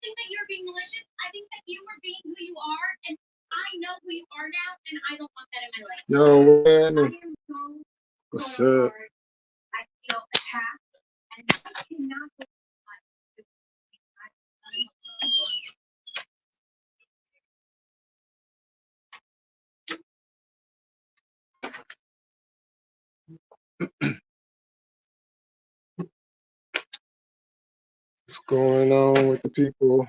think that you're being malicious. I think that you were being who you are, and I know who you are now, and I don't want that in my life. Yo, man. I am so What's torn up? apart. I feel attacked, and I cannot go on. What's going on with the people?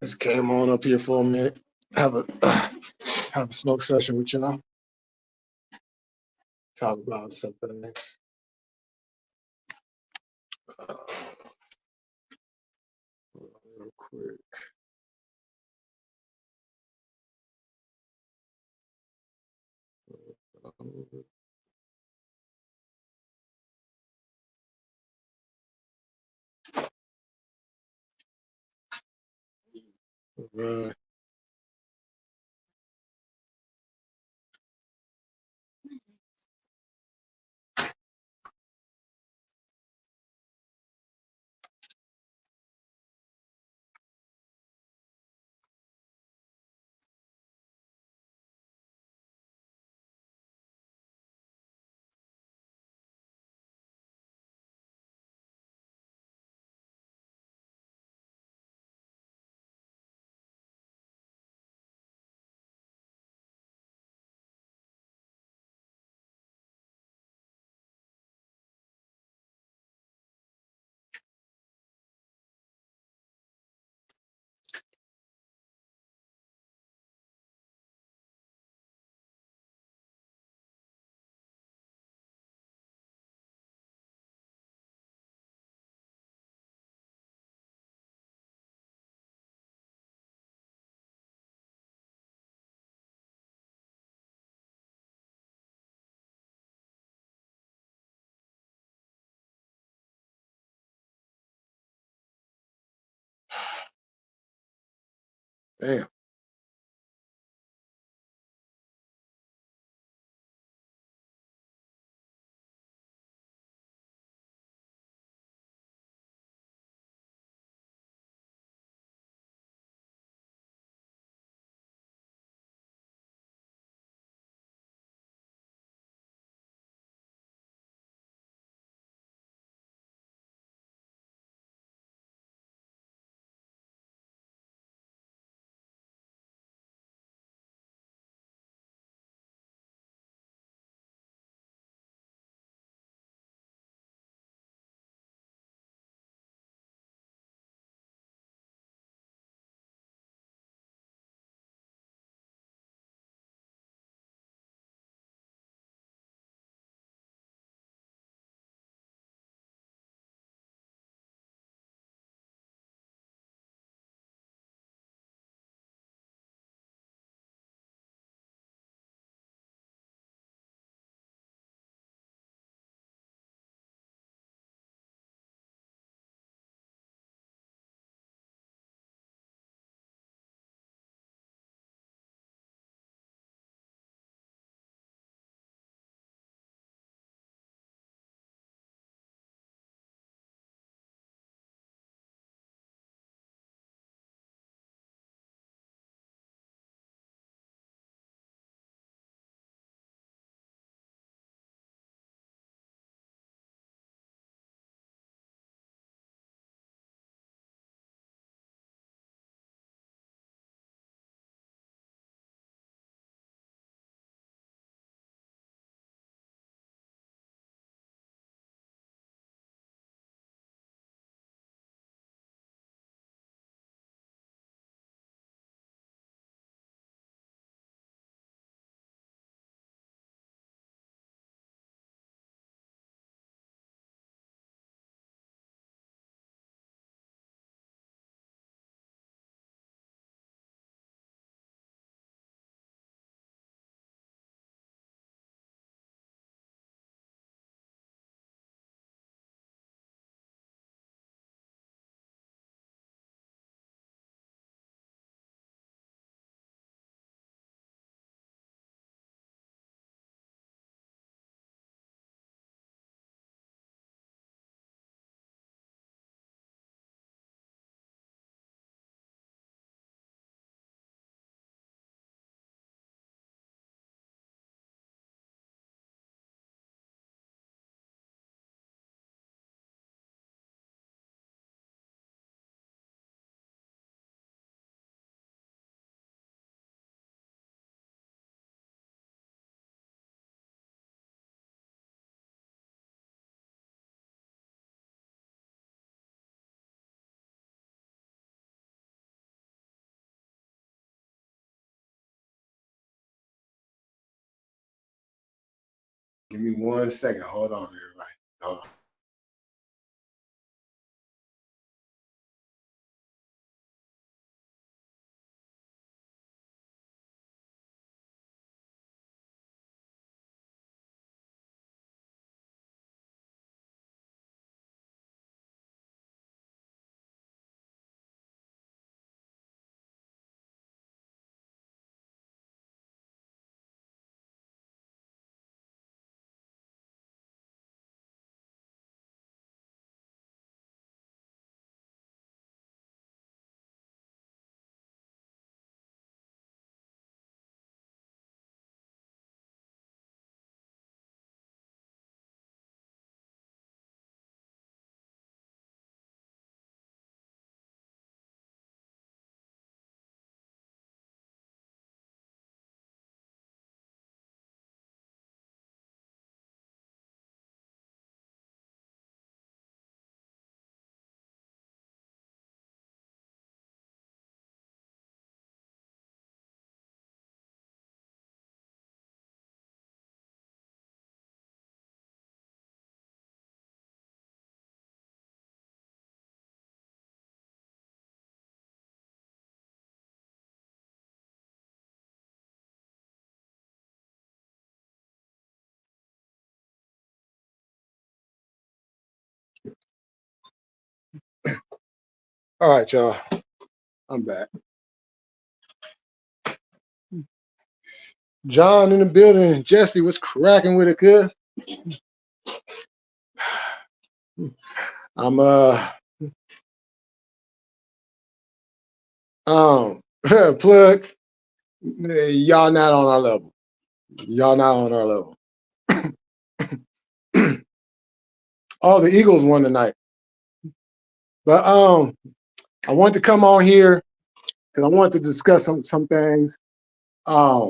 Just came on up here for a minute. Have a smoke session with y'all. Talk about something next. Real quick. Right. Damn. Give me 1 second. Hold on, everybody. Hold on. All right, y'all. I'm back. John in the building. Jesse, what's cracking with it, cuz? I'm plug. Y'all not on our level. Y'all not on our level. Oh, the Eagles won tonight. But I wanted to come on here because I wanted to discuss some things. Now,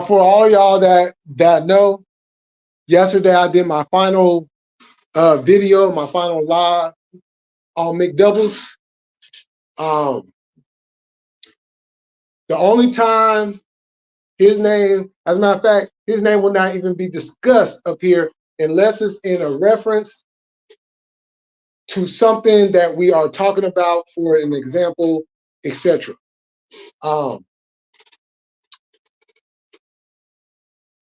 for all y'all that know, yesterday I did my final video, my final live on McDoubles. The only time his name, as a matter of fact, his name will not even be discussed up here unless it's in a reference to something that we are talking about, for an example, etc.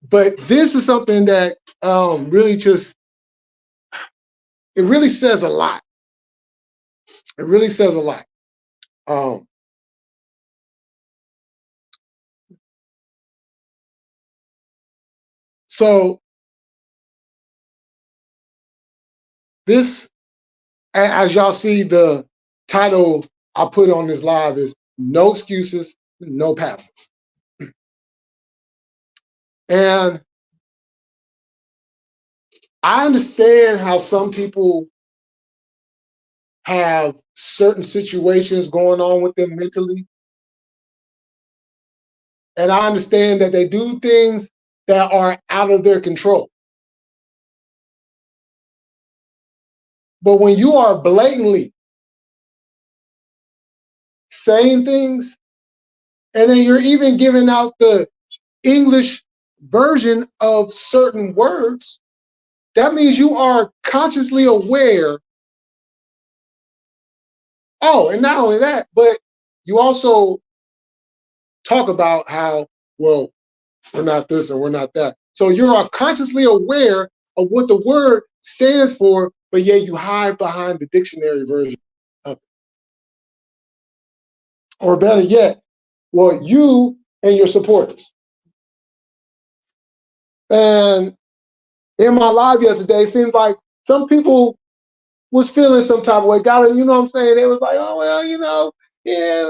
But this is something that really just, it really says a lot. It really says a lot. So this, as y'all see, the title I put on this live is "No Excuses, No Passes." And I understand how some people have certain situations going on with them mentally. And I understand that they do things that are out of their control. But when you are blatantly saying things, and then you're even giving out the English version of certain words, that means you are consciously aware. Oh, and not only that, but you also talk about how, well, we're not this and we're not that. So you are consciously aware of what the word stands for, but yet you hide behind the dictionary version of it. Or better yet, well, you and your supporters. And in my live yesterday, it seemed like some people was feeling some type of way. Got it, you know what I'm saying? They was like, oh, well, you know, yeah.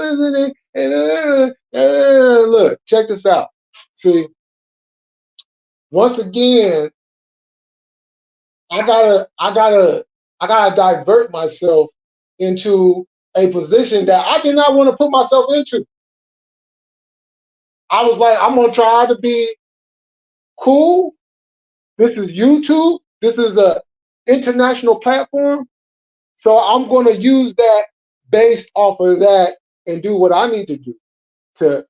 Look, check this out. See, once again, I gotta divert myself into a position that I did not want to put myself into. I was like, I'm gonna try to be cool. This is YouTube. This is a international platform. So I'm gonna use that based off of that and do what I need to do to,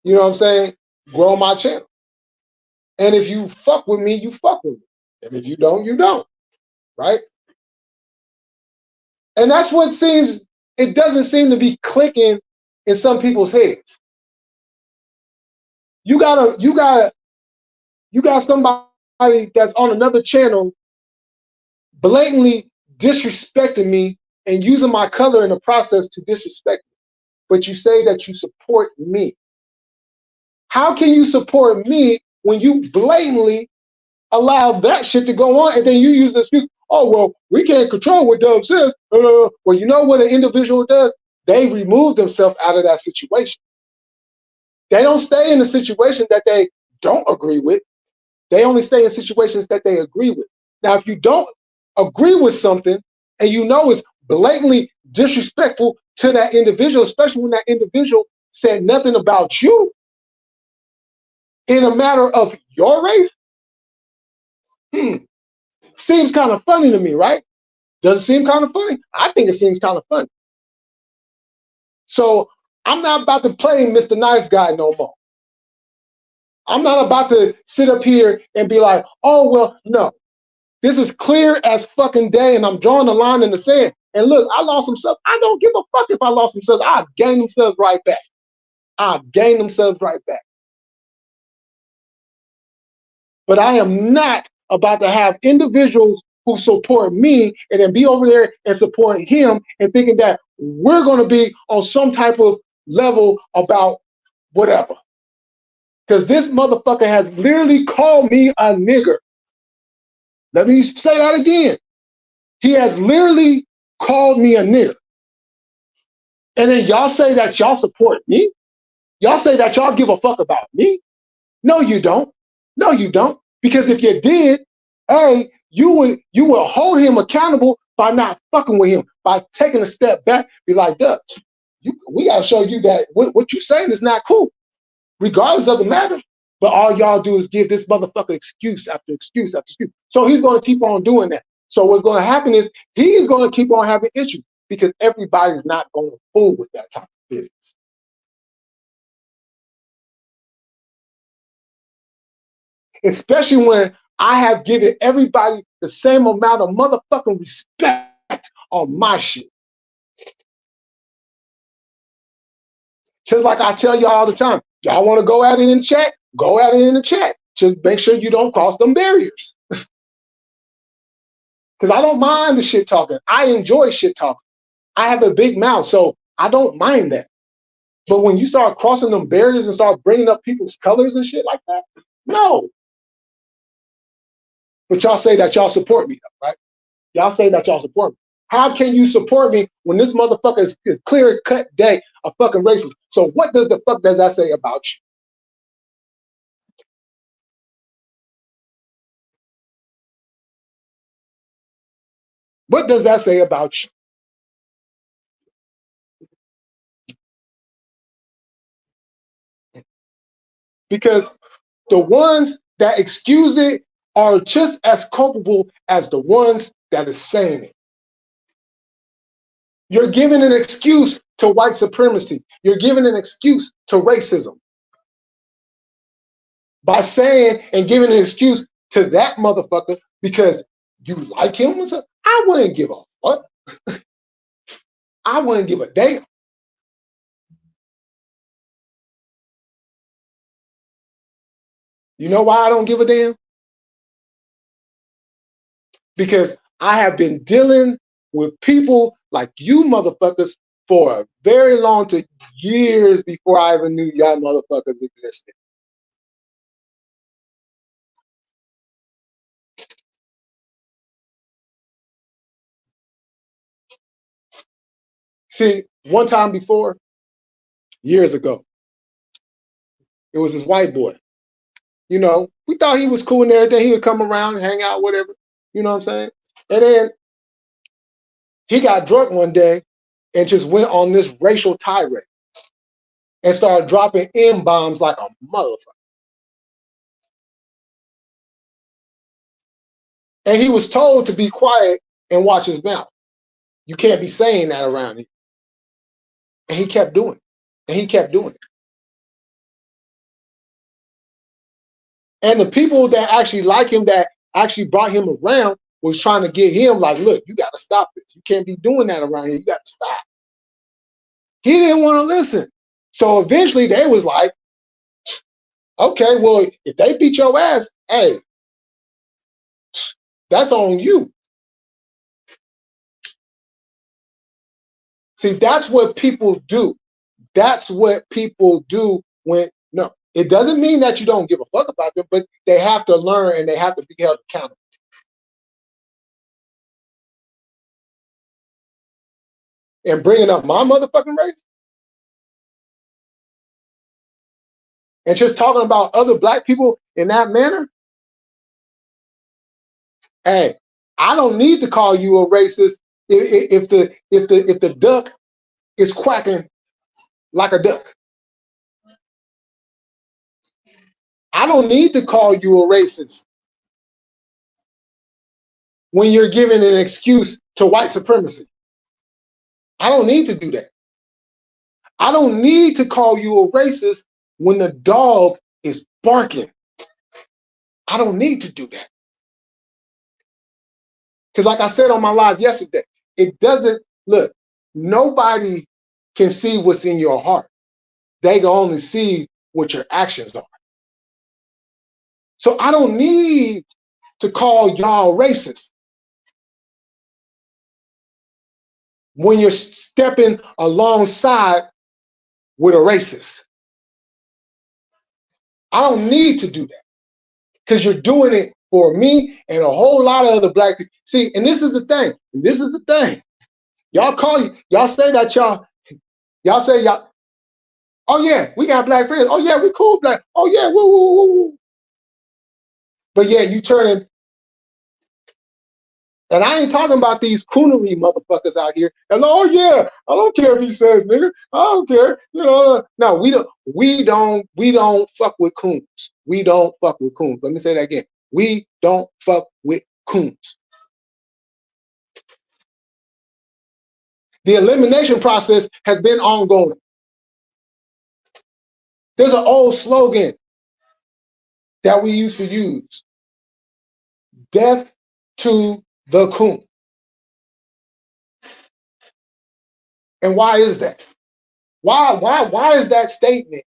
you know what I'm saying, grow my channel. And if you fuck with me, you fuck with me. And if you don't, you don't. Right? And that's what it doesn't seem to be clicking in some people's heads. You got somebody that's on another channel blatantly disrespecting me and using my color in the process to disrespect me. But you say that you support me. How can you support me when you blatantly allow that shit to go on and then you use the excuse, oh, well, we can't control what Dove says. Well, you know what an individual does? They remove themselves out of that situation. They don't stay in a situation that they don't agree with. They only stay in situations that they agree with. Now, if you don't agree with something and you know it's blatantly disrespectful to that individual, especially when that individual said nothing about you in a matter of your race, seems kind of funny to me, right? Does it seem kind of funny? I think it seems kind of funny. So I'm not about to play Mr. Nice Guy no more. I'm not about to sit up here and be like, oh, well, no. This is clear as fucking day, and I'm drawing the line in the sand. And look, I lost some subs. I don't give a fuck if I lost some subs. I gained them subs right back. But I am not about to have individuals who support me and then be over there and support him and thinking that we're going to be on some type of level about whatever. Because this motherfucker has literally called me a nigger. Let me say that again. He has literally called me a nigger. And then y'all say that y'all support me? Y'all say that y'all give a fuck about me? No, you don't. No, you don't. Because if you did, you would hold him accountable by not fucking with him, by taking a step back, be like, duh, we gotta show you that what you're saying is not cool, regardless of the matter. But all y'all do is give this motherfucker excuse after excuse after excuse. So he's gonna keep on doing that. So what's gonna happen is he's gonna keep on having issues because everybody's not gonna fool with that type of business. Especially when I have given everybody the same amount of motherfucking respect on my shit. Just like I tell y'all all the time, y'all want to go at it in chat? Go at it in the chat. Just make sure you don't cross them barriers. Because I don't mind the shit talking. I enjoy shit talking. I have a big mouth, so I don't mind that. But when you start crossing them barriers and start bringing up people's colors and shit like that, no. But y'all say that y'all support me, right? Y'all say that y'all support me. How can you support me when this motherfucker is clear cut day of fucking racist? So what does the fuck does that say about you? What does that say about you? Because the ones that excuse it are just as culpable as the ones that are saying it. You're giving an excuse to white supremacy. You're giving an excuse to racism. By saying and giving an excuse to that motherfucker because you like him, I wouldn't give a fuck. I wouldn't give a damn. You know why I don't give a damn? Because I have been dealing with people like you motherfuckers for a very long time, years before I even knew y'all motherfuckers existed. See, one time before, years ago, it was this white boy. You know, we thought he was cool and everything. He would come around and hang out, whatever. You know what I'm saying? And then he got drunk one day and just went on this racial tirade and started dropping M-bombs like a motherfucker. And he was told to be quiet and watch his mouth. You can't be saying that around him. And he kept doing it. And he kept doing it. And the people that actually like him, that actually brought him around, was trying to get him like, look, you got to stop this. You can't be doing that around here. You got to stop. He didn't want to listen. So eventually they was like, okay, well, if they beat your ass, hey, that's on you. See, that's what people do. That's what people do when, no, it doesn't mean that you don't give a fuck about them, but they have to learn and they have to be held accountable. And bringing up my motherfucking race and just talking about other black people in that manner, hey, I don't need to call you a racist if the duck is quacking like a duck. I don't need to call you a racist when you're giving an excuse to white supremacy. I don't need to do that. I don't need to call you a racist when the dog is barking. I don't need to do that. Because like I said on my live yesterday, it doesn't, look, nobody can see what's in your heart. They can only see what your actions are. So I don't need to call y'all racist when you're stepping alongside with a racist. I don't need to do that because you're doing it for me and a whole lot of other black people. See, and this is the thing. This is the thing. Y'all say that y'all say y'all, oh yeah, we got black friends. Oh yeah, we cool black. Oh yeah, woo, woo, woo, woo. But yeah, you turning, and I ain't talking about these coonery motherfuckers out here. And oh yeah, I don't care if he says nigga. I don't care. You know, no, we don't fuck with coons. We don't fuck with coons. Let me say that again. We don't fuck with coons. The elimination process has been ongoing. There's an old slogan that we used to use. Death to the coon. And why is that? Why is that statement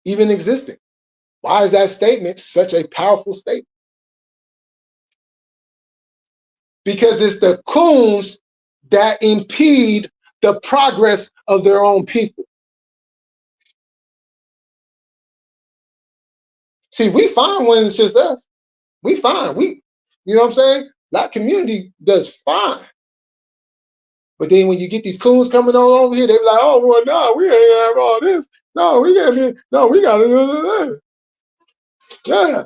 even existing? Why is that statement such a powerful statement? Because it's the coons that impede the progress of their own people. See, we fine when it's just us. We fine. You know what I'm saying? That community does fine. But then when you get these coons coming on over here, they be like, oh, well, no, we ain't have all this. No, we got to do this. Yeah.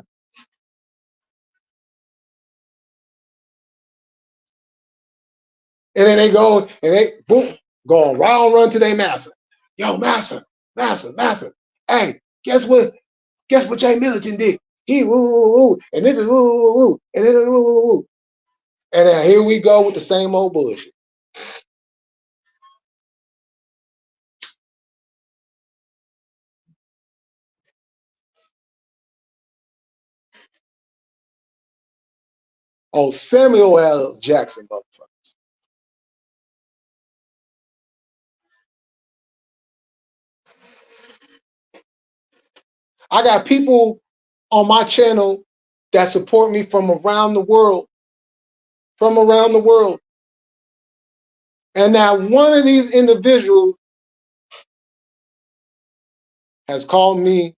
And then they go and they boom, go on round run to their master. Yo, master. Hey, guess what? Guess what Jay Milligan did? He woo woo woo, and this is woo woo woo, and then woo woo woo. And then here we go with the same old bullshit. Oh, Samuel L. Jackson, motherfuckers. I got people on my channel that support me from around the world. And now one of these individuals has called me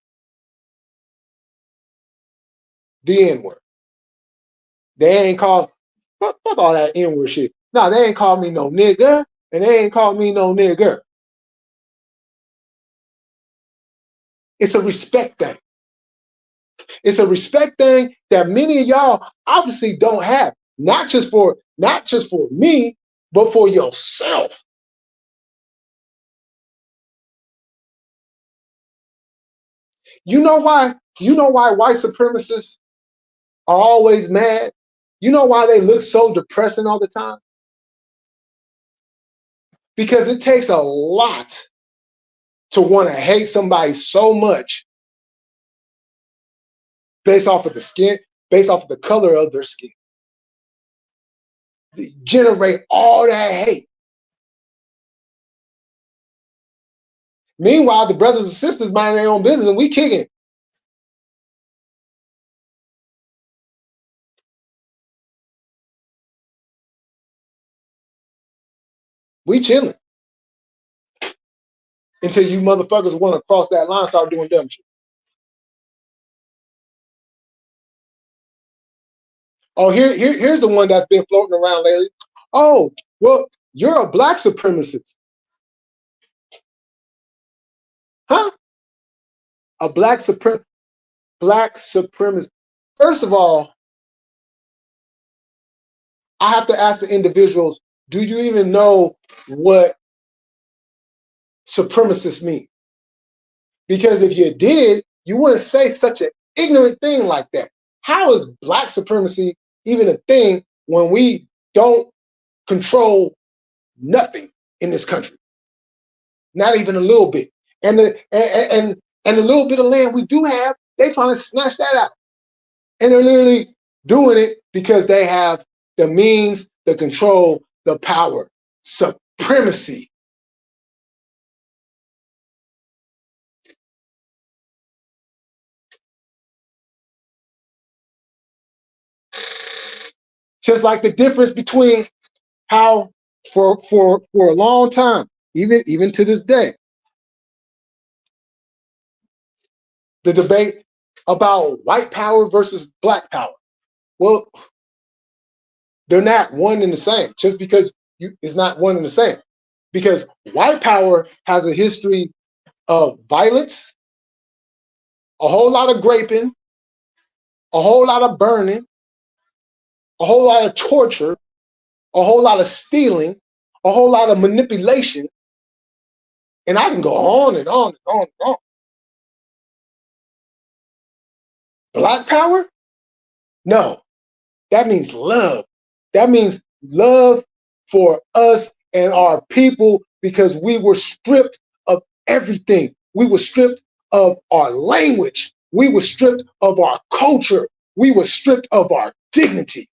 the N-word. They ain't called, fuck all that N-word shit. No, they ain't called me no nigga, and they ain't called me no nigger. It's a respect thing. It's a respect thing that many of y'all obviously don't have. Not just for me, but for yourself. You know why? You know why white supremacists are always mad? You know why they look so depressing all the time? Because it takes a lot to want to hate somebody so much based off of the skin, based off of the color of their skin. They generate all that hate. Meanwhile, the brothers and sisters mind their own business and we kicking. We chilling. Until you motherfuckers want to cross that line and start doing dumb shit. Oh, here's the one that's been floating around lately. Oh, well, you're a black supremacist. Huh? A black supremacist. First of all, I have to ask the individuals, do you even know what supremacist means? Because if you did, you wouldn't say such an ignorant thing like that. How is black supremacy even a thing when we don't control nothing in this country? Not even a little bit. And the little bit of land we do have, they trying to snatch that out. And they're literally doing it because they have the means, the control, the power. Supremacy. Just like the difference between how for a long time, even to this day, the debate about white power versus black power. Well, they're not one and the same. Just because it's not one and the same. Because white power has a history of violence, a whole lot of raping, a whole lot of burning, a whole lot of torture, a whole lot of stealing, a whole lot of manipulation, and I can go on and on and on and on. Black power? No, that means love. That means love for us and our people because we were stripped of everything. We were stripped of our language. We were stripped of our culture. We were stripped of our dignity.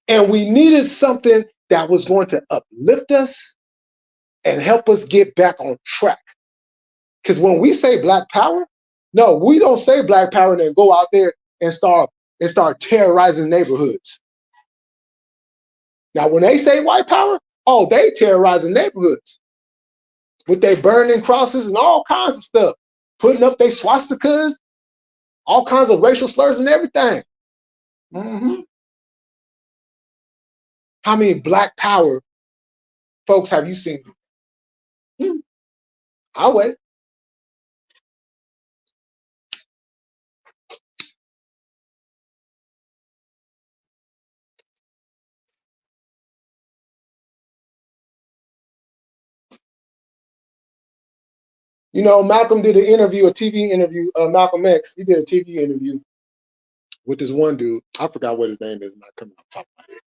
And we needed something that was going to uplift us and help us get back on track. Because when we say black power, no, we don't say black power and then go out there and start terrorizing neighborhoods. Now, when they say white power, oh, they terrorizing neighborhoods with their burning crosses and all kinds of stuff, putting up their swastikas, all kinds of racial slurs and everything. Mm-hmm. How many black power folks have you seen? I'll wait. You know, Malcolm did an interview, a TV interview. Malcolm X, he did a TV interview with this one dude. I forgot what his name is. Not coming off the top of my head.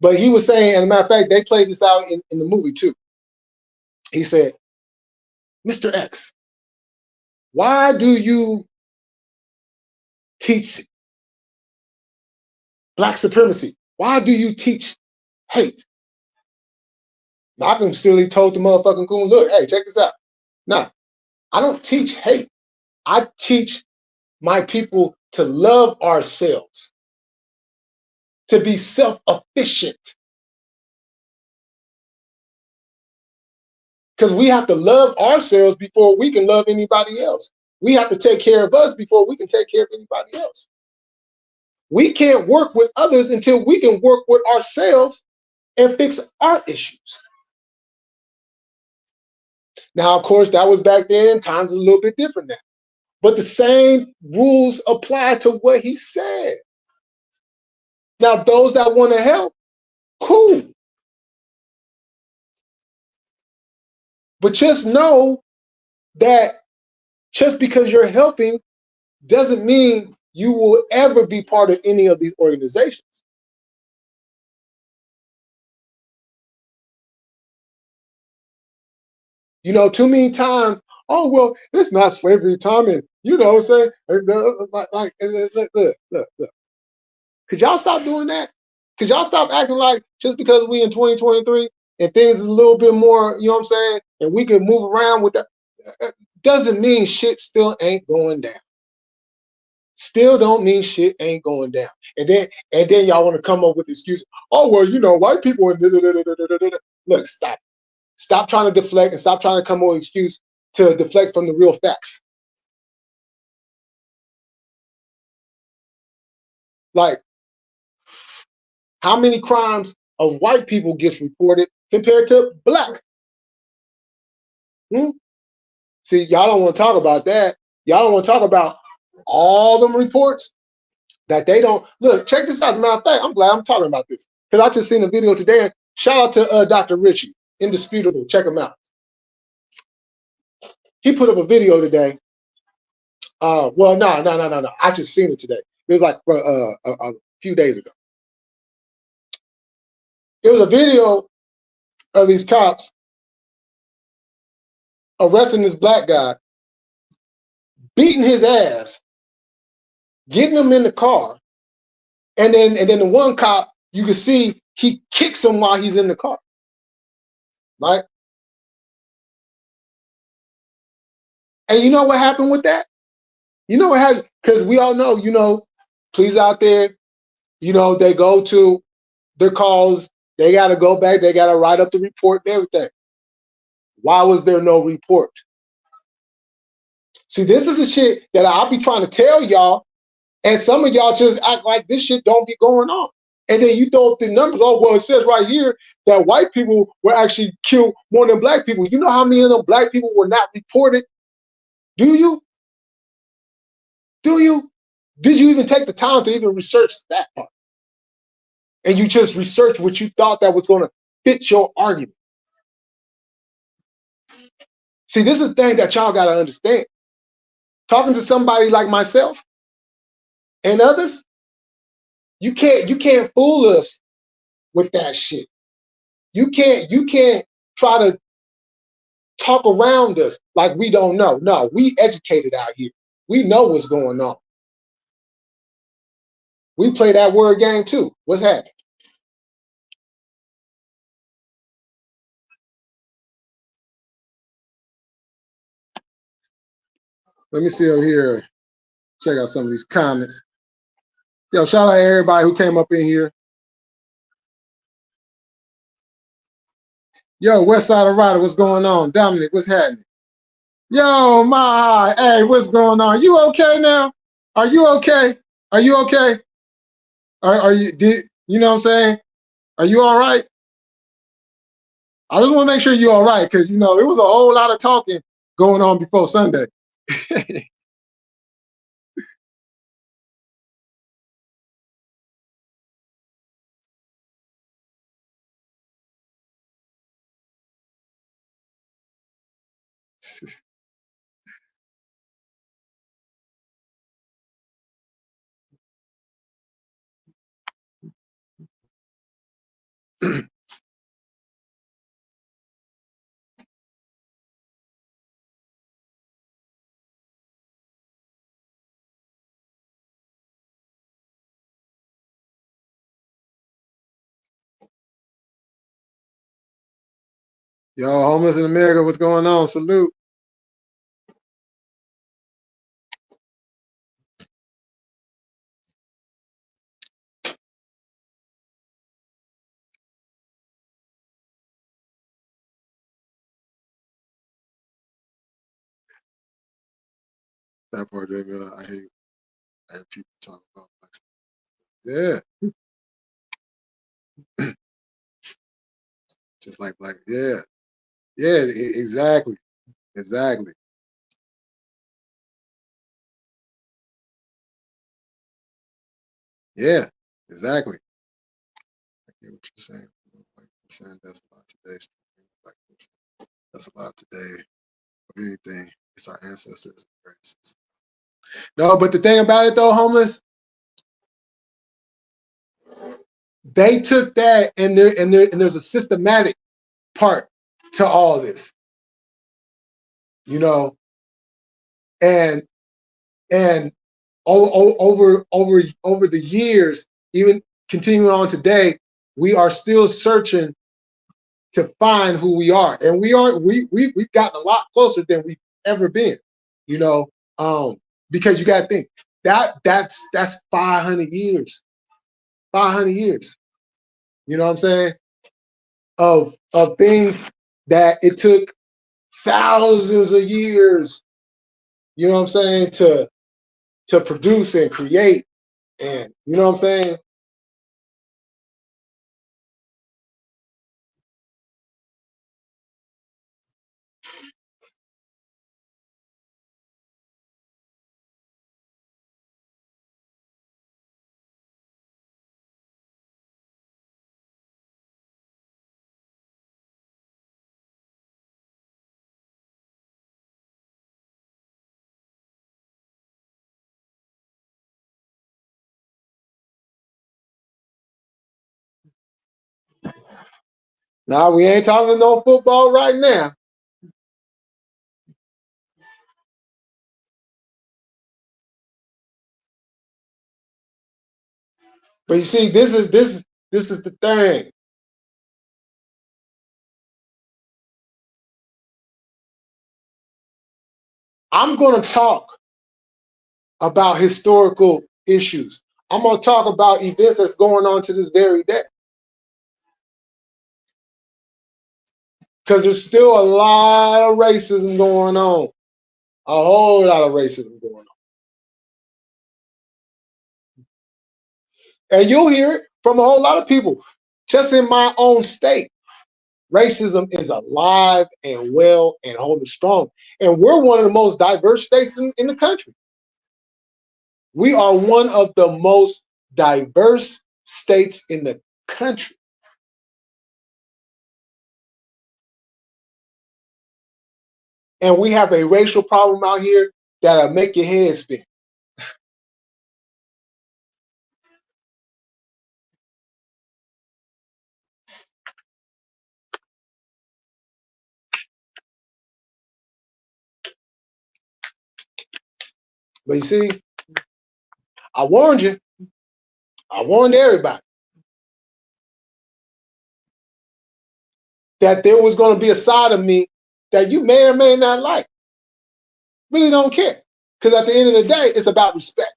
But he was saying, and as a matter of fact, they played this out in the movie too. He said, Mr. X, why do you teach black supremacy? Why do you teach hate? Malcolm silly told the motherfucking coon, look, hey, check this out. Nah, I don't teach hate. I teach my people to love ourselves, to be self-efficient. Because we have to love ourselves before we can love anybody else. We have to take care of us before we can take care of anybody else. We can't work with others until we can work with ourselves and fix our issues. Now, of course, that was back then. Times are a little bit different now. But the same rules apply to what he said. Now, those that want to help, cool. But just know that just because you're helping doesn't mean you will ever be part of any of these organizations. You know, too many times, oh, well, it's not slavery time. And, you know what I'm saying? Look. Could y'all stop doing that? Could y'all stop acting like just because we in 2023 and things is a little bit more, you know what I'm saying, and we can move around with that, doesn't mean shit still ain't going down. Still don't mean shit ain't going down. And then y'all want to come up with excuses. Oh, well, you know, white people and look, stop. Stop trying to deflect and stop trying to come up with an excuse to deflect from the real facts. Like, how many crimes of white people gets reported compared to black? See, y'all don't want to talk about that. Y'all don't want to talk about all them reports that they don't. Look, check this out. As a matter of fact, I'm glad I'm talking about this because I just seen a video today. Shout out to Dr. Richie, Indisputable. Check him out. He put up a video today. Well, no. I just seen it today. It was like a few days ago. It was a video of these cops arresting this black guy, beating his ass, getting him in the car, and then the one cop, you can see he kicks him while he's in the car, right? And you know what happened with that? You know what happened? Because we all know, you know, police out there, you know, they go to their calls, they got to go back, they got to write up the report and everything. Why was there no report? See, this is the shit that I'll be trying to tell y'all, and some of y'all just act like this shit don't be going on. And then you throw up the numbers. Oh, well, it says right here that white people were actually killed more than black people. You know how many of them black people were not reported? Do you? Do you? Did you even take the time to even research that part? And you just researched what you thought that was going to fit your argument. See, this is the thing that y'all got to understand. Talking to somebody like myself and others, you can't fool us with that shit. You can't try to talk around us like we don't know. No, we educated out here. We know what's going on. We play that word game too. What's happening? Let me see over here. Check out some of these comments. Yo, shout out to everybody who came up in here. Yo, West Side of Rider, what's going on? Dominic, what's happening? Yo, my, hey, what's going on? You okay now? Are you okay? Are you okay? Are you, you know what I'm saying? Are you all right? I just want to make sure you're all right, because, you know, there was a whole lot of talking going on before Sunday. Yo, homeless in America, what's going on? Salute. That part, I hate people talk about black. Yeah, just like black. Yeah, exactly. Yeah, exactly. I get what you're saying. Like you're saying, that's a lot today. Like, that's a lot today of anything. It's our ancestors. No, but the thing about it though, homeless, they took that and there's a systematic part to all this. you know, and and over the years, even continuing on today, we are still searching to find who we are, and we've gotten a lot closer than we've ever been, you know, because you got to think that's 500 years, 500 years, you know what I'm saying, of things that it took thousands of years, you know what I'm saying, to produce and create, and you know what I'm saying. Now we ain't talking no football right now. But you see, this is the thing. I'm going to talk about historical issues. I'm going to talk about events that's going on to this very day. Because there's still a lot of racism going on. A whole lot of racism going on. And you'll hear it from a whole lot of people. Just in my own state, racism is alive and well and holding strong. And we're one of the most diverse states in the country. We are one of the most diverse states in the country. And we have a racial problem out here that'll make your head spin. But you see, I warned you. I warned everybody that there was going to be a side of me that you may or may not like. Really don't care. Because at the end of the day, it's about respect.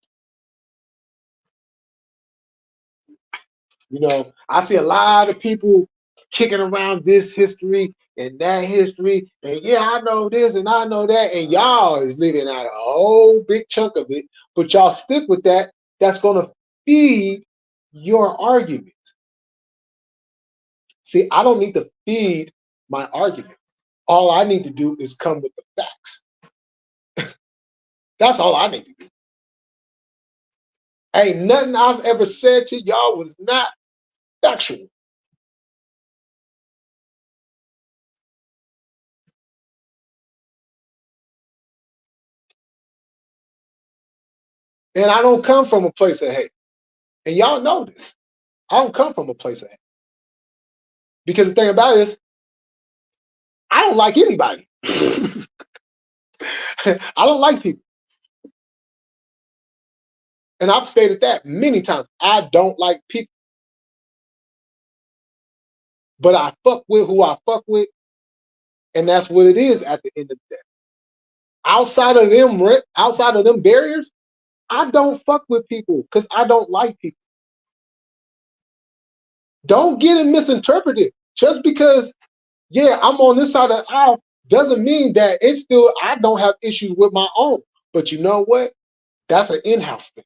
You know, I see a lot of people kicking around this history and that history, and yeah, I know this and I know that, and y'all is leaving out a whole big chunk of it, but y'all stick with that. That's going to feed your argument. See, I don't need to feed my argument. All I need to do is come with the facts. That's all I need to do. Ain't nothing I've ever said to y'all was not factual. And I don't come from a place of hate. And y'all know this. I don't come from a place of hate. Because the thing about it is, I don't like anybody. I don't like people. And I've stated that many times. I don't like people. But I fuck with who I fuck with. And that's what it is at the end of the day. Outside of them barriers, I don't fuck with people because I don't like people. Don't get it misinterpreted. Just because, yeah, I'm on this side of the aisle doesn't mean that it's still, I don't have issues with my own. But you know what? That's an in-house thing.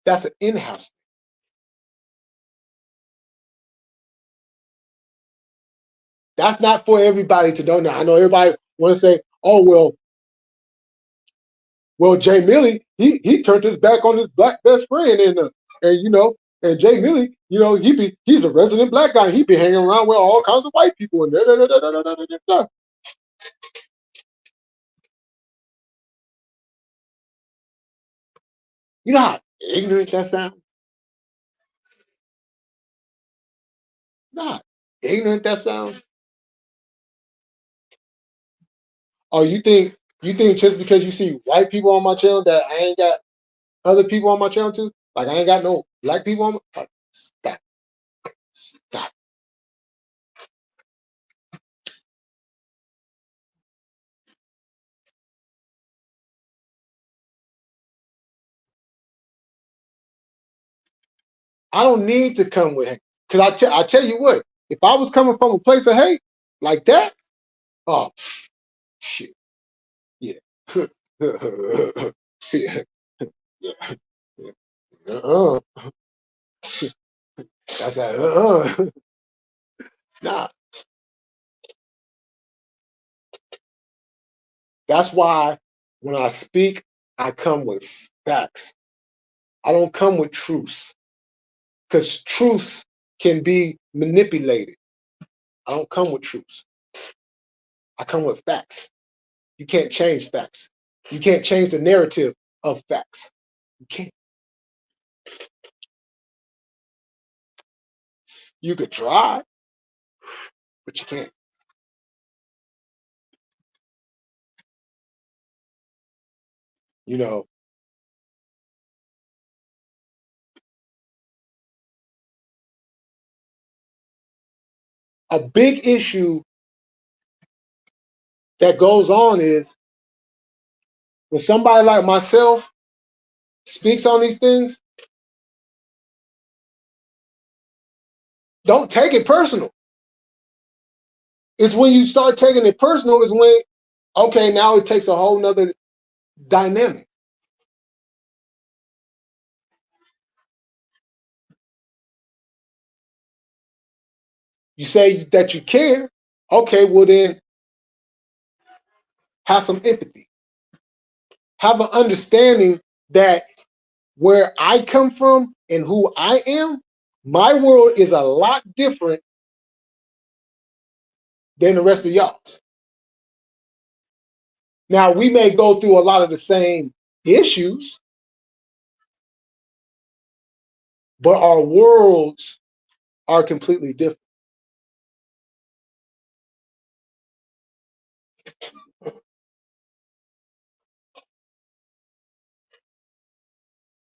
That's an in-house thing. That's not for everybody to know. Now, I know everybody want to say, oh, well, Jay Milley, he turned his back on his black best friend, and you know, and Jay Milley, you know, he's a resident black guy. He be hanging around with all kinds of white people and da, da, da, da, da, da, da, da. You know how ignorant that sounds? You know how ignorant that sounds? Oh, you think just because you see white people on my channel that I ain't got other people on my channel too? Like I ain't got no black people on my stop. Stop. I don't need to come with hate. Cause I tell you what, if I was coming from a place of hate like that, oh shit. Yeah. Yeah. Yeah. Uh-uh. That's a nah. That's why when I speak, I come with facts. I don't come with truths. Because truths can be manipulated. I don't come with truths. I come with facts. You can't change facts. You can't change the narrative of facts. You can't. You could try, but you can't. You know, a big issue that goes on is when somebody like myself speaks on these things, don't take it personal. It's when you start taking it personal is when, okay, now it takes a whole nother dynamic. You say that you care. Okay, well then have some empathy. Have an understanding that where I come from and who I am, my world is a lot different than the rest of y'all's. Now, we may go through a lot of the same issues, but our worlds are completely different.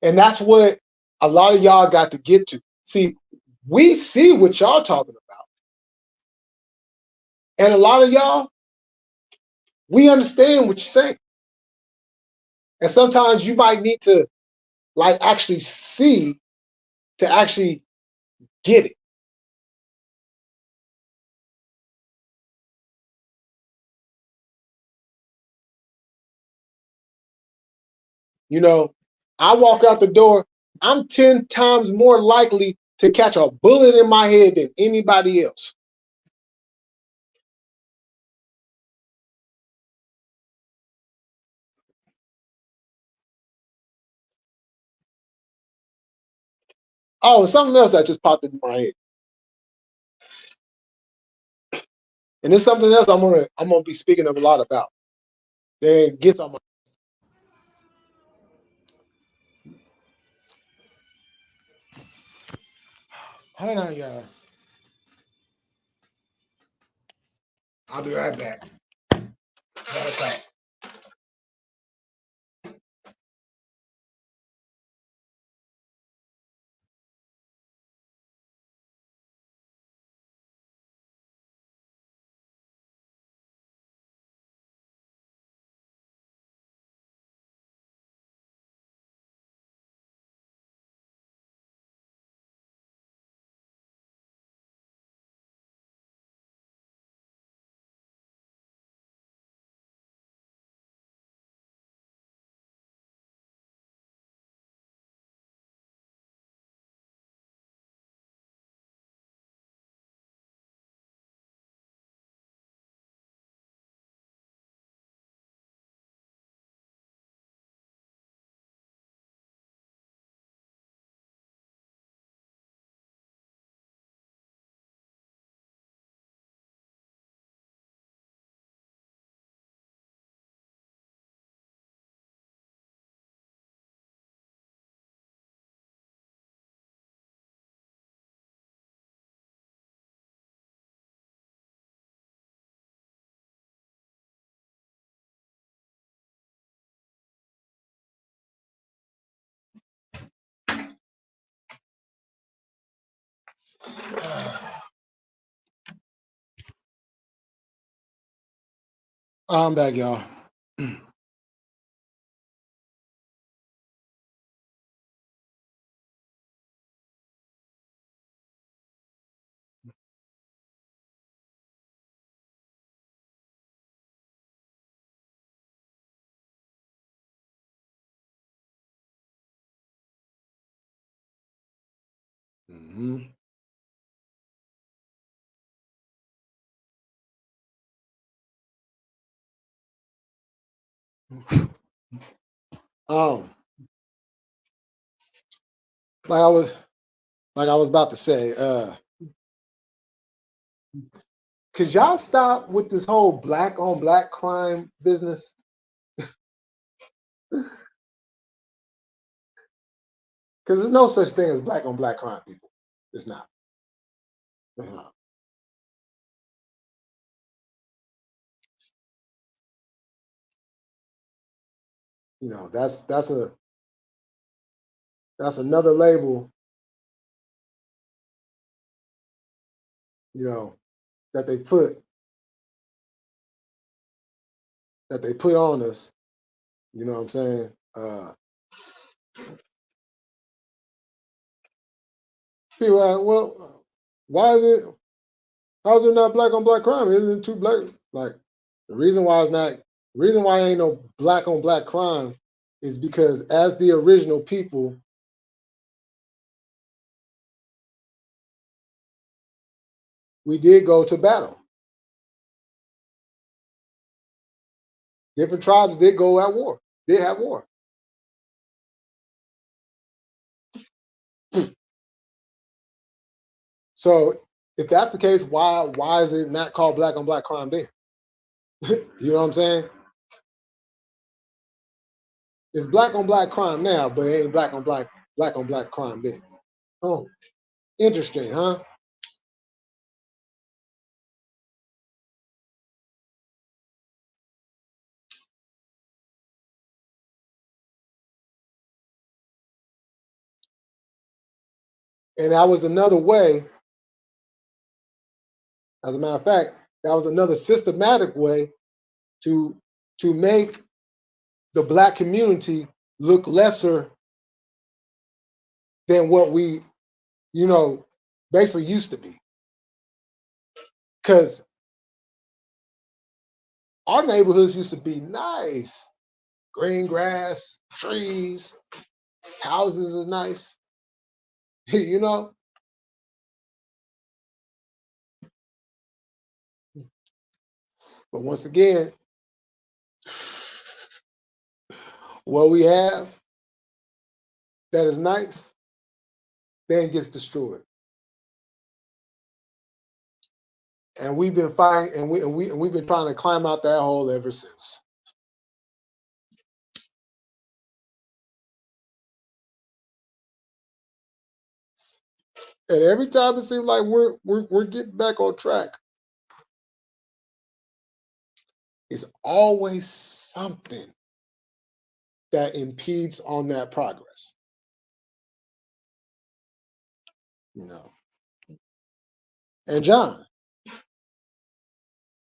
And that's what a lot of y'all got to get to. See, we see what y'all talking about. And a lot of y'all, we understand what you're saying. And sometimes you might need to like actually see to actually get it. You know, I walk out the door, I'm 10 times more likely to catch a bullet in my head than anybody else. Oh, and something else that just popped into my head. And there's something else I'm gonna be speaking of a lot about. That gets on my hold on, y'all. I'll be right back. Matter of fact, I'm back, y'all. Mm-hmm. Um, like I was about to say, could y'all stop with this whole black on black crime business? Because there's no such thing as black on black crime, people. It's not. Uh-huh. You know, that's another label, you know, that they put on us. You know what I'm saying? People are, well, why is it? How's it not black on black crime? Isn't it too black? Like the reason why it's not, the reason why ain't no black on black crime is because as the original people, we did go to battle. Different tribes did go at war. Did have war. So if that's the case, why is it not called black on black crime then? You know what I'm saying? It's black on black crime now, but it ain't black on black crime then. Oh, interesting, huh? And that was another way, as a matter of fact, that was another systematic way to make the black community look lesser than what we, you know, basically used to be. Because our neighborhoods used to be nice. Green grass, trees, houses are nice. You know? But once again, what we have that is nice, then gets destroyed. And we've been fighting, and we've been trying to climb out that hole ever since. And every time it seems like we're getting back on track, it's always something that impedes on that progress. You know. And John,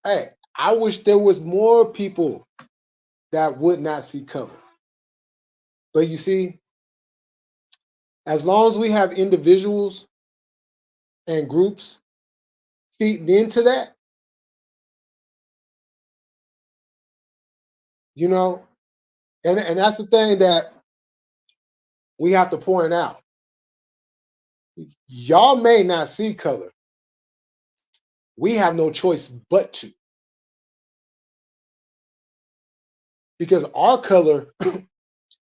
hey, I wish there was more people that would not see color. But you see, as long as we have individuals and groups feeding into that, you know, and that's the thing that we have to point out. Y'all may not see color. We have no choice but to. Because our color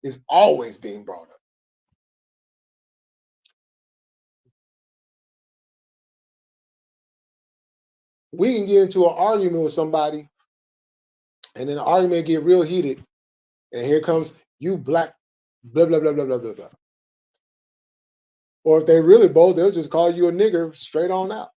is always being brought up. We can get into an argument with somebody, and then the argument get real heated, and here comes you black, blah blah blah blah blah blah blah. Or if they really bold, they'll just call you a nigger straight on out.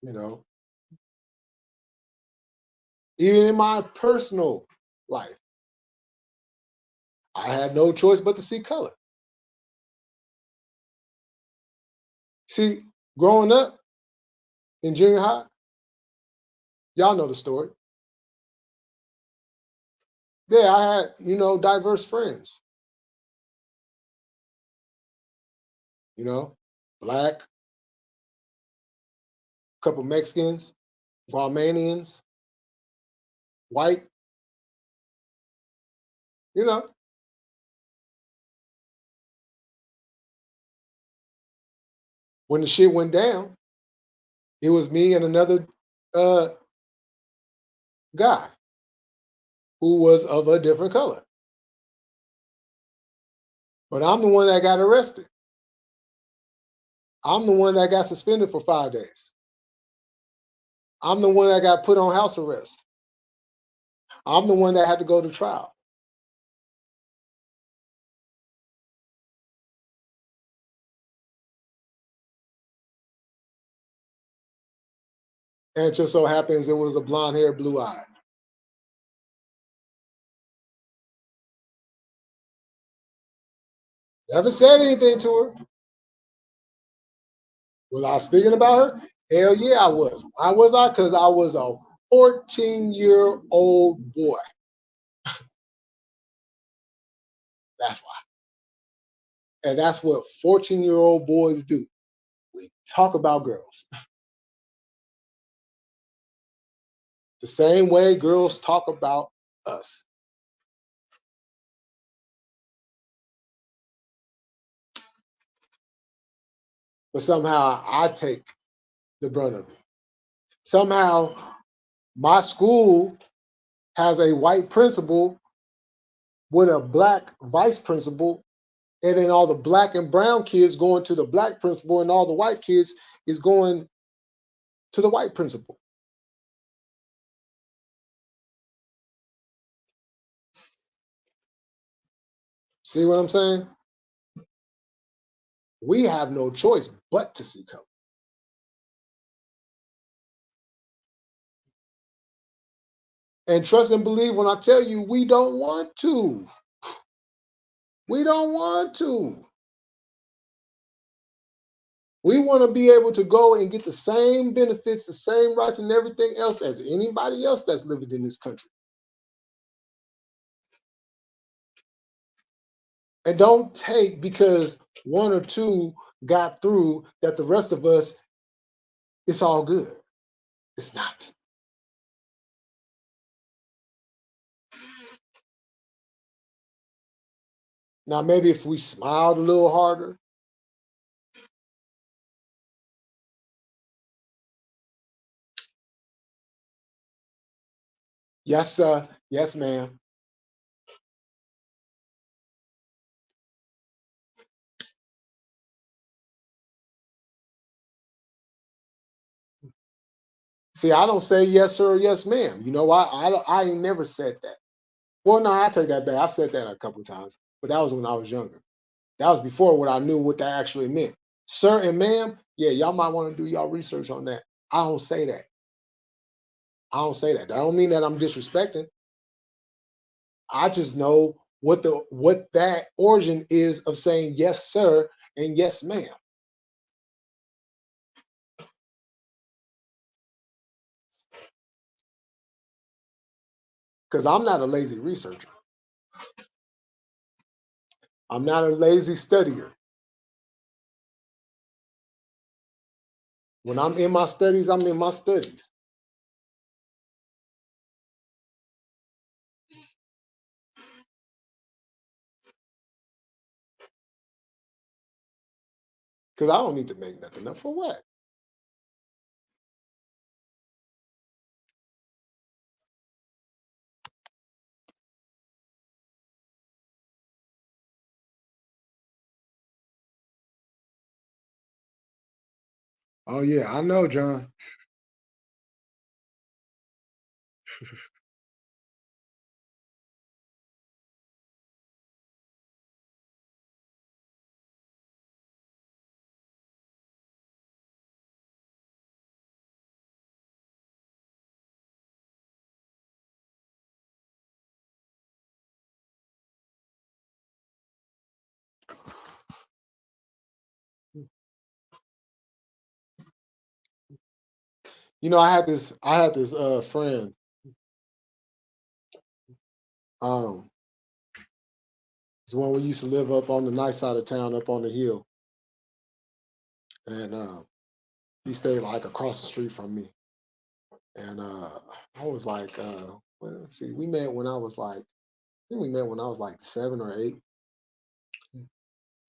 You know, even in my personal life, I had no choice but to see color. See, growing up in junior high, y'all know the story. Yeah, I had, diverse friends, black, couple Mexicans, Romanians, white, you know. When the shit went down, it was me and another uh, guy who was of a different color. But I'm the one that got arrested. I'm the one that got suspended for 5 days. I'm the one that got put on house arrest. I'm the one that had to go to trial. And it just so happens it was a blonde hair, blue eye. Never said anything to her. Was I speaking about her? Hell yeah, I was. Why was I? Because I was a 14-year-old boy. That's why. And that's what 14-year-old boys do. We talk about girls. The same way girls talk about us. But somehow I take the brunt of it. Somehow my school has a white principal with a black vice principal, and then all the black and brown kids going to the black principal, and all the white kids is going to the white principal. See what I'm saying? We have no choice but to see color. And trust and believe when I tell you we don't want to. We don't want to. We want to be able to go and get the same benefits, the same rights, and everything else as anybody else that's living in this country. And don't take because one or two got through that the rest of us, it's all good. It's not. Now, maybe if we smiled a little harder, yes, sir, yes, ma'am. See, I don't say yes, sir, yes, ma'am. You know why? I ain't never said that. Well, no, I take that back. I've said that a couple of times, but that was when I was younger. That was before what I knew what that actually meant. Sir and ma'am, yeah, y'all might want to do y'all research on that. I don't say that. I don't say that. That don't mean that I'm disrespecting. I just know what that origin is of saying yes, sir, and yes, ma'am. Because I'm not a lazy researcher. I'm not a lazy studier. When I'm in my studies, I'm in my studies. Because I don't need to make nothing up for what? Oh yeah, I know, John. You know, I had this friend. Um, it's one we used to live up on the nice side of town, up on the hill, and he stayed like across the street from me. And I was like, well, let's see, we met when I was like, I think we met when I was like 7 or 8.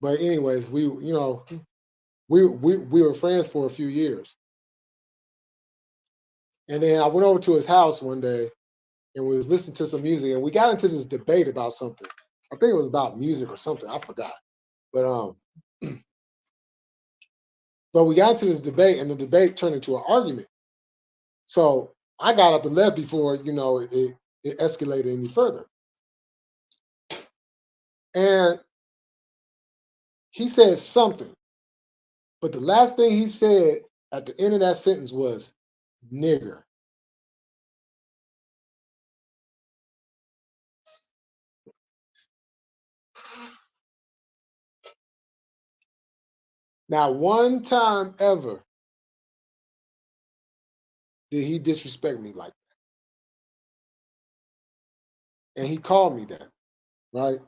But anyways, we were friends for a few years, and then I went over to his house one day, and we was listening to some music, and we got into this debate about something. I think it was about music or something. I forgot, but but we got into this debate, and the debate turned into an argument. So I got up and left before it escalated any further. And he said something, but the last thing he said at the end of that sentence was nigger. Not one time ever did he disrespect me like that. And he called me that, right?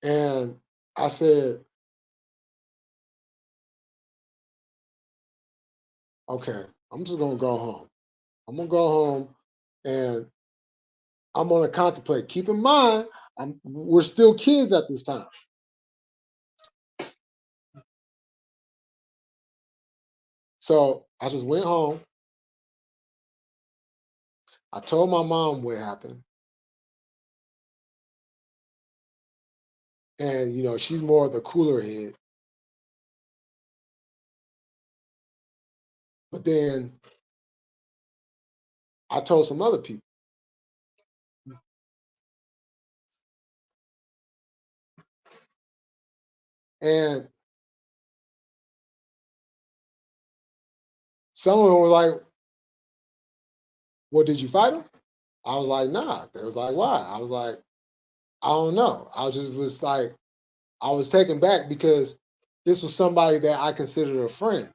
And I said, okay, I'm just gonna go home. I'm gonna go home and I'm gonna contemplate. Keep in mind, we're still kids at this time. So I just went home. I told my mom what happened. And she's more of the cooler head. But then I told some other people. And some of them were like, well, did you fight him? I was like, nah. They was like, why? I was like, I don't know. Was like, I was taken back because this was somebody that I considered a friend.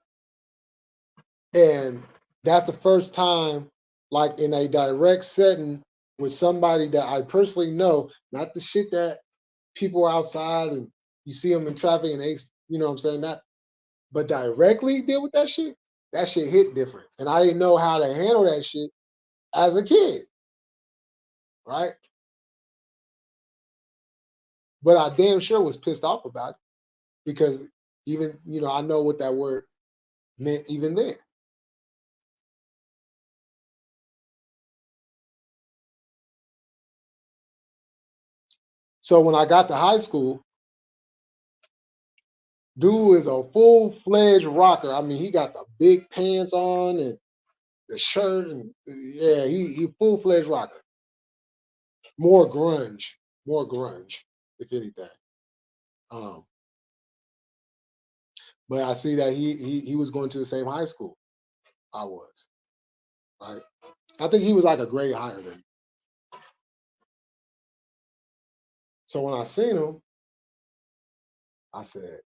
And that's the first time, like in a direct setting with somebody that I personally know, not the shit that people outside and you see them in traffic and they, you know what I'm saying, that, but directly deal with that shit hit different. And I didn't know how to handle that shit as a kid, right? But I damn sure was pissed off about it because even, I know what that word meant even then. So when I got to high school, dude is a full-fledged rocker. I mean, he got the big pants on and the shirt, and yeah, he full-fledged rocker. More grunge, if anything. Um, but I see that he was going to the same high school I was, right? I think he was like a grade higher than me. So when I seen him, I said,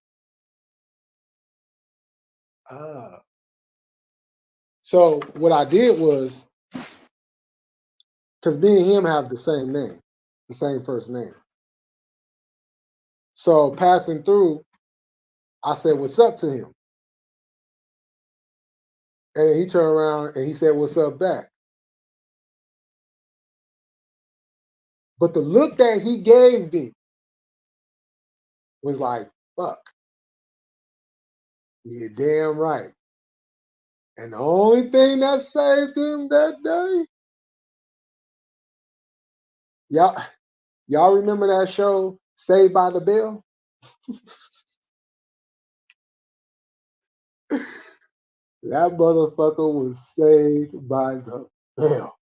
ah. So what I did was, because me and him have the same name, the same first name. So passing through, I said, what's up to him? And he turned around and he said, what's up back? But the look that he gave me was like, fuck, you're damn right. And the only thing that saved him that day, y'all remember that show, Saved by the Bell? That motherfucker was saved by the bell.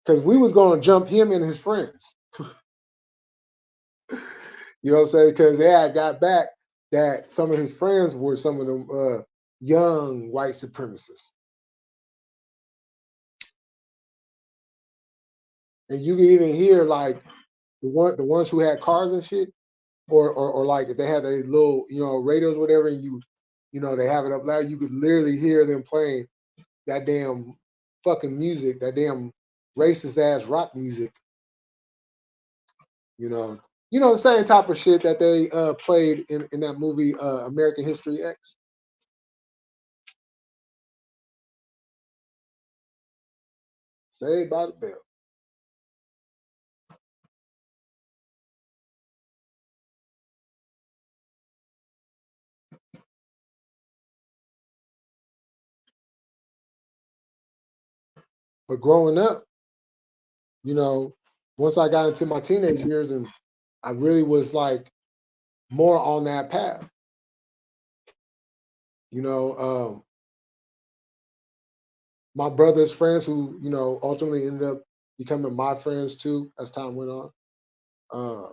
Because we was going to jump him and his friends. You know what I'm saying? Because they had got back that some of his friends were some of them young white supremacists. And you can even hear like the ones who had cars and shit, or like if they had a little, radios, whatever, and they have it up loud, you could literally hear them playing that damn fucking music, that damn racist ass rock music. The same type of shit that they played in that movie American History X. Saved by the Bell. But growing up, once I got into my teenage years and I really was like more on that path, my brother's friends who, ultimately ended up becoming my friends too as time went on.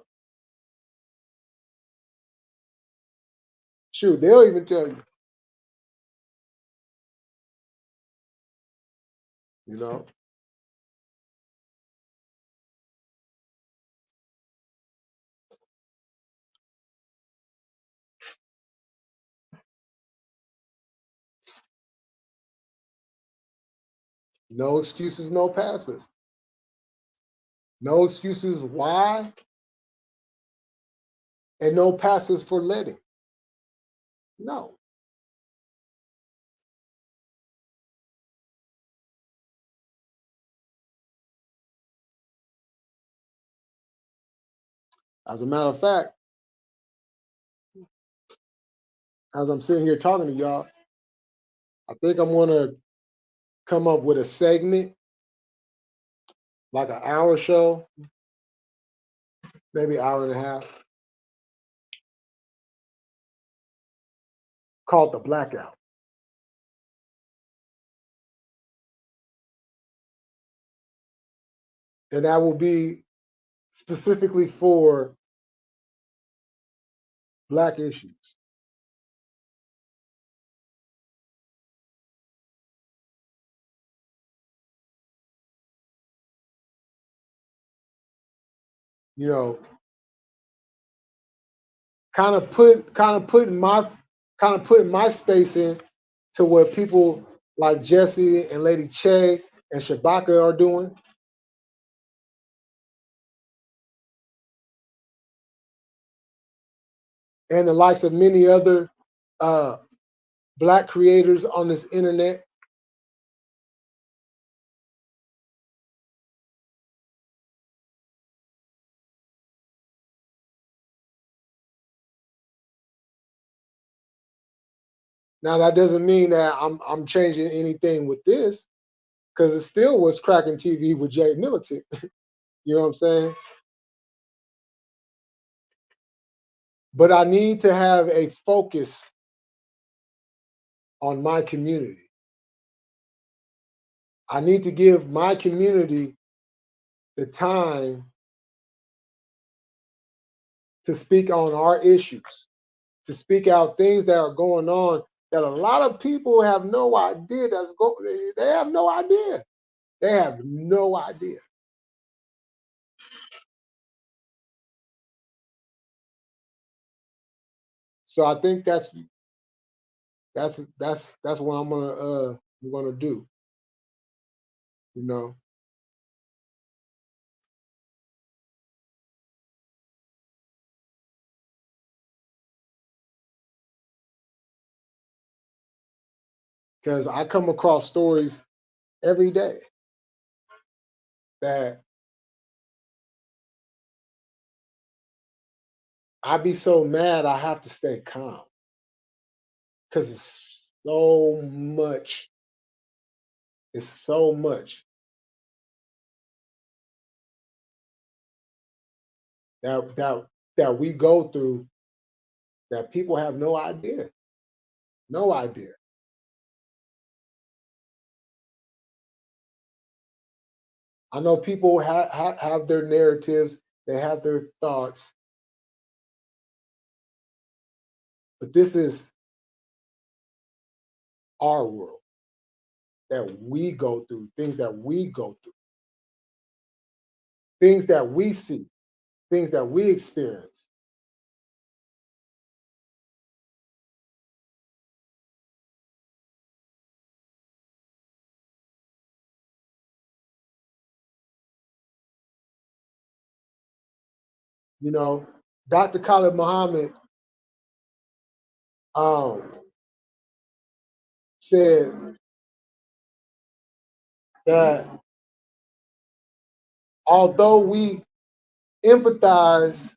Shoot, they'll even tell you, you know. No excuses, no passes. No excuses why, and no passes for letting. No. As a matter of fact, as I'm sitting here talking to y'all, I think I'm gonna come up with a segment, like an hour show, maybe an hour and a half, called The Blackout. And that will be specifically for Black issues. You know, putting my space in to what people like Jesse and Lady Che and Shabaka are doing. And the likes of many other Black creators on this internet. Now that doesn't mean that I'm changing anything with this, because it still was cracking TV with Jay Militant. You know what I'm saying? But I need to have a focus on my community. I need to give my community the time to speak on our issues, to speak out things that are going on that a lot of people have no idea they have no idea. They have no idea. So I think that's what I'm gonna do, you know. Because I come across stories every day that I be so mad I have to stay calm because so much. It's so much that we go through that people have no idea. No idea. I know people have their narratives, they have their thoughts, but this is our world that we go through, things that we go through, things that we see, things that we experience. You know, Dr. Khalid Muhammad said that although we empathize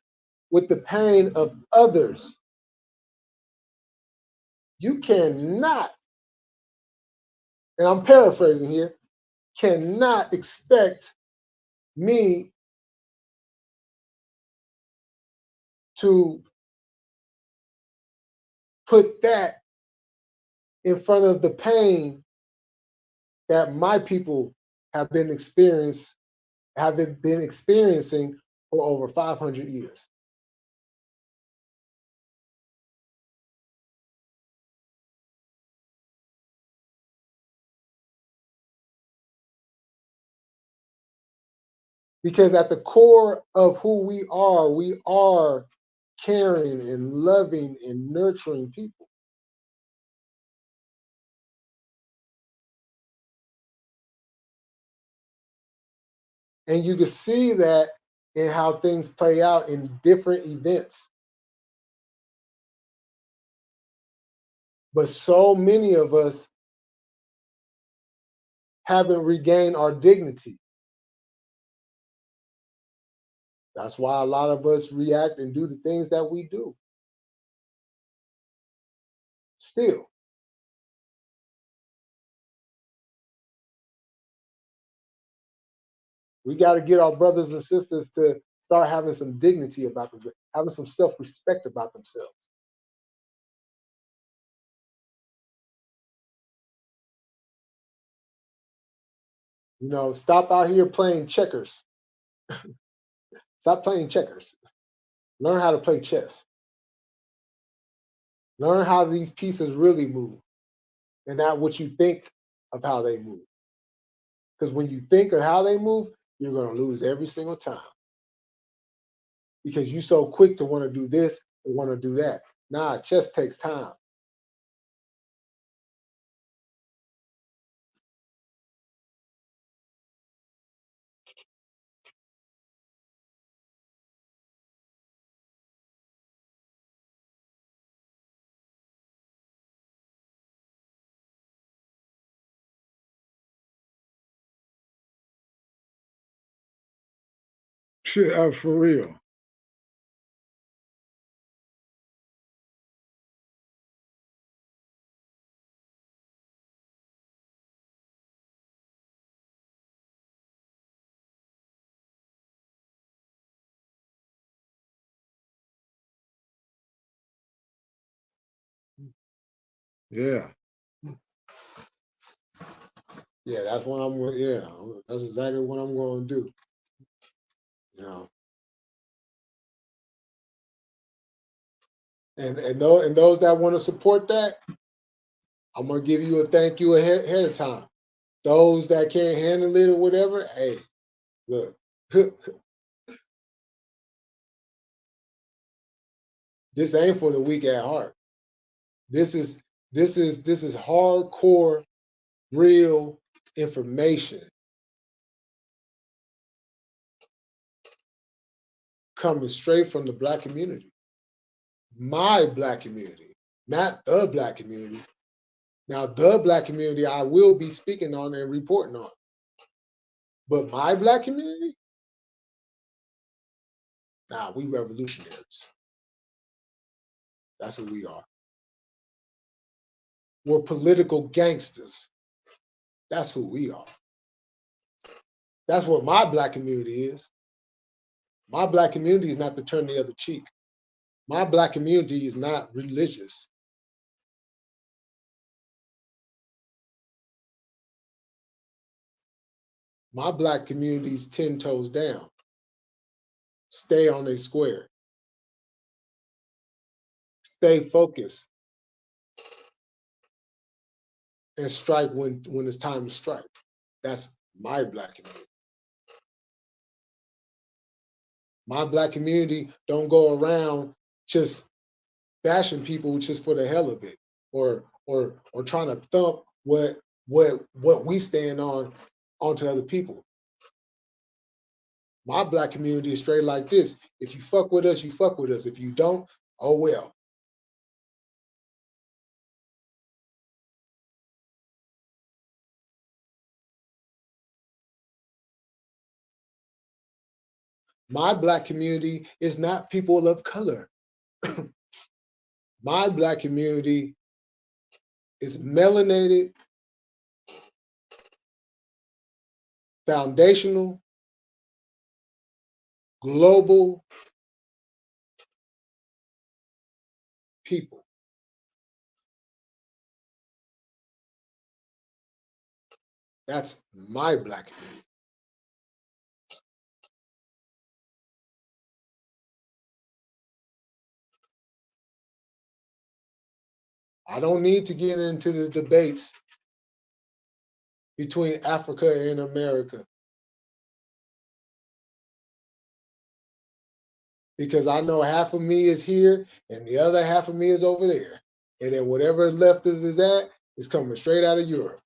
with the pain of others, you cannot, and I'm paraphrasing here, cannot expect me to put that in front of the pain that my people have been experiencing for over 500 years. Because at the core of who we are caring and loving and nurturing people. And you can see that in how things play out in different events. But so many of us haven't regained our dignity. That's why a lot of us react and do the things that we do. Still. We got to get our brothers and sisters to start having some dignity about them, having some self-respect about themselves. You know, stop out here playing checkers. Stop playing checkers. Learn how to play chess. Learn how these pieces really move and not what you think of how they move. Because when you think of how they move, you're going to lose every single time. Because you're so quick to want to do this and want to do that. Nah, chess takes time. Shit, for real. Yeah. Yeah, that's what I'm. Yeah, that's exactly what I'm going to do. You know, and those that want to support that, I'm gonna give you a thank you ahead of time. Those that can't handle it or whatever, hey, look, this ain't for the weak at heart. This is hardcore, real information coming straight from the Black community. My Black community, not the Black community. Now, the Black community I will be speaking on and reporting on. But my Black community, nah, we revolutionaries. That's who we are. We're political gangsters. That's who we are. That's what my Black community is. My Black community is not to turn the other cheek. My Black community is not religious. My Black community is 10 toes down. Stay on a square. Stay focused. And strike when it's time to strike. That's my Black community. My Black community don't go around just bashing people just for the hell of it, or trying to thump what we stand on onto other people. My black community is straight like this. If you fuck with us, you fuck with us. If you don't, oh well. My black community is not people of color. My black community is melanated, foundational, global people. That's my black community. I don't need to get into the debates between Africa and America, because I know half of me is here and the other half of me is over there. And then whatever left is that is coming straight out of Europe.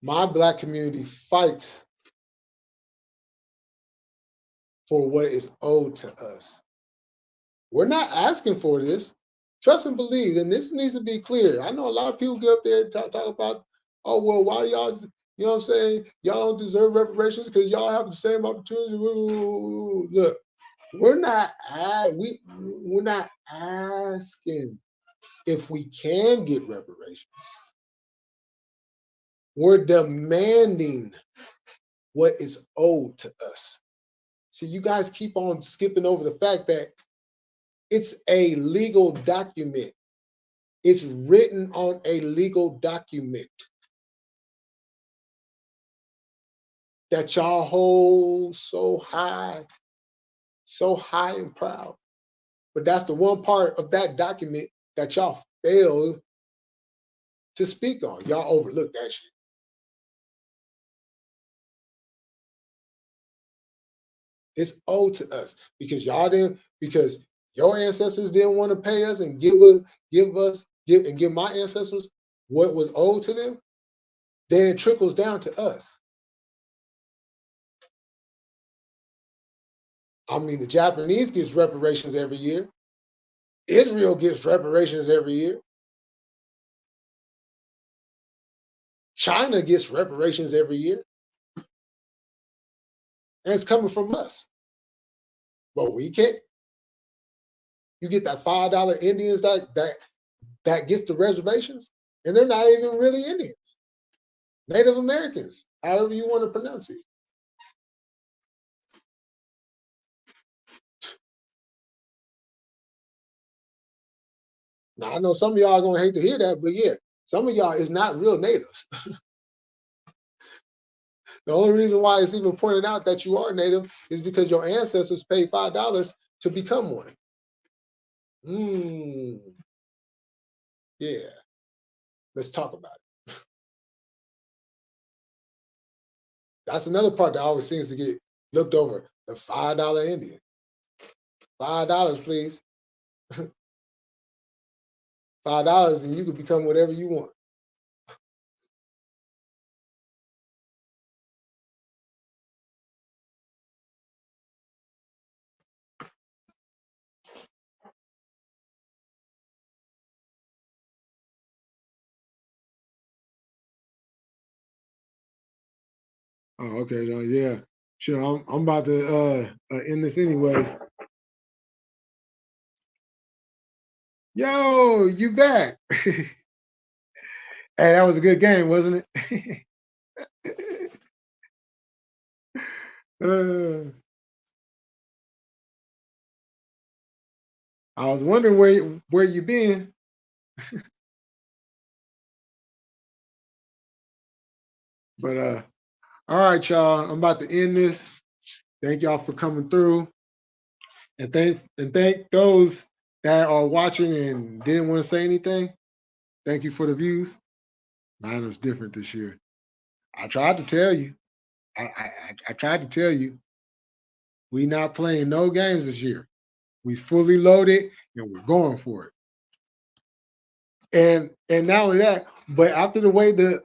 My black community fights for what is owed to us. We're not asking for this. Trust and believe, and this needs to be clear. I know a lot of people get up there and talk about, oh, well, why y'all, you know what I'm saying? Y'all don't deserve reparations because y'all have the same opportunity. Look, we're not asking if we can get reparations. We're demanding what is owed to us. See, you guys keep on skipping over the fact that it's a legal document. It's written on a legal document that y'all hold so high and proud. But that's the one part of that document that y'all failed to speak on. Y'all overlooked that shit. It's owed to us because because your ancestors didn't want to pay us and give my ancestors what was owed to them. Then it trickles down to us. I mean, the Japanese gets reparations every year. Israel gets reparations every year. China gets reparations every year. And it's coming from us. But we can't. You get that $5 Indians that gets the reservations, and they're not even really Indians. Native Americans, however you want to pronounce it. Now I know some of y'all are gonna hate to hear that, but yeah, some of y'all is not real natives. The only reason why it's even pointed out that you are native is because your ancestors paid $5 to become one. Yeah. Let's talk about it. That's another part that always seems to get looked over. The $5 Indian. $5, please. $5 and you can become whatever you want. Oh, okay, John. Yeah. Sure. I'm about to end this anyways. Yo, you back. Hey, that was a good game, wasn't it? I was wondering where you been. But all right, y'all. I'm about to end this. Thank y'all for coming through. And thank those that are watching and didn't want to say anything. Thank you for the views. Mine was different this year. I tried to tell you. I tried to tell you. We not playing no games this year. We fully loaded and we're going for it. And not only that, but after the way the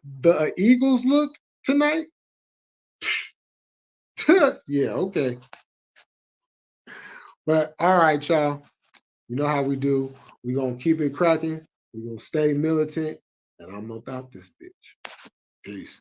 Eagles look tonight, yeah, okay. But all right, y'all. You know how we do. We're gonna keep it cracking. We're gonna stay militant, and I'm about this bitch. Peace.